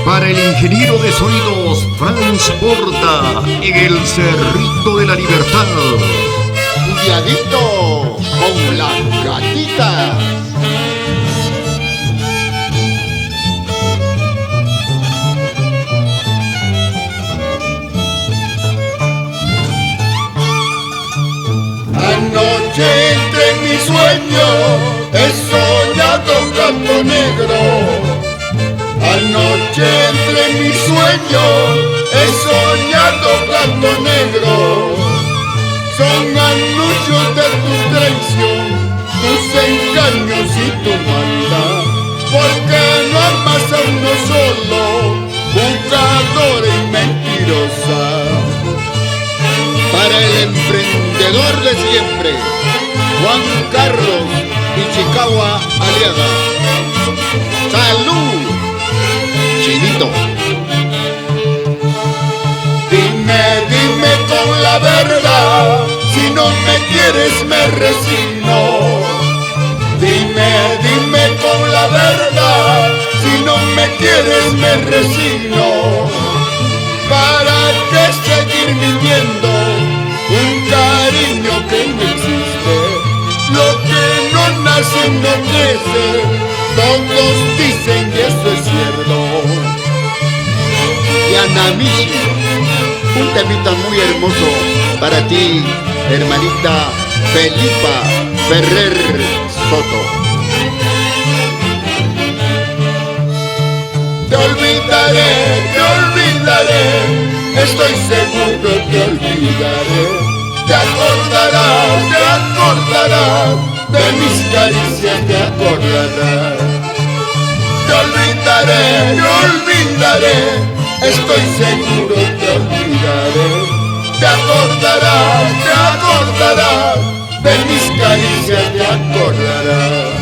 Para el ingeniero de sonidos Franz Porta en el Cerrito de la Libertad. Cuidadito con las gatitas. Anoche entre mi sueño he soñado gato negro. Anoche entre mi sueño he soñado gato negro. Son anuncios de tu traición, tus engaños y tu maldad. Porque no amas a uno solo, jugadora y mentirosa. Para el emprendedor de siempre, Juan Carlos Ichikawa Aliaga. ¡Salud, Chinito! Dime con la verdad, si no me quieres me resigno. Dime con la verdad, si no me quieres me resigno. ¿Para qué seguir viviendo un cariño que no existe? Lo que no nace no crece, todos dicen que eso es cierto. Diana Michi, un temita muy hermoso para ti, hermanita Felipa Ferrer Soto. Te olvidaré, estoy seguro te olvidaré. Te acordarás de mis caricias, te acordarás. Te olvidaré, estoy seguro te olvidaré. Te acordarás de mis caricias, te acordarás.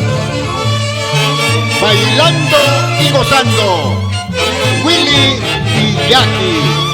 Bailando y gozando, Willy y Jackie.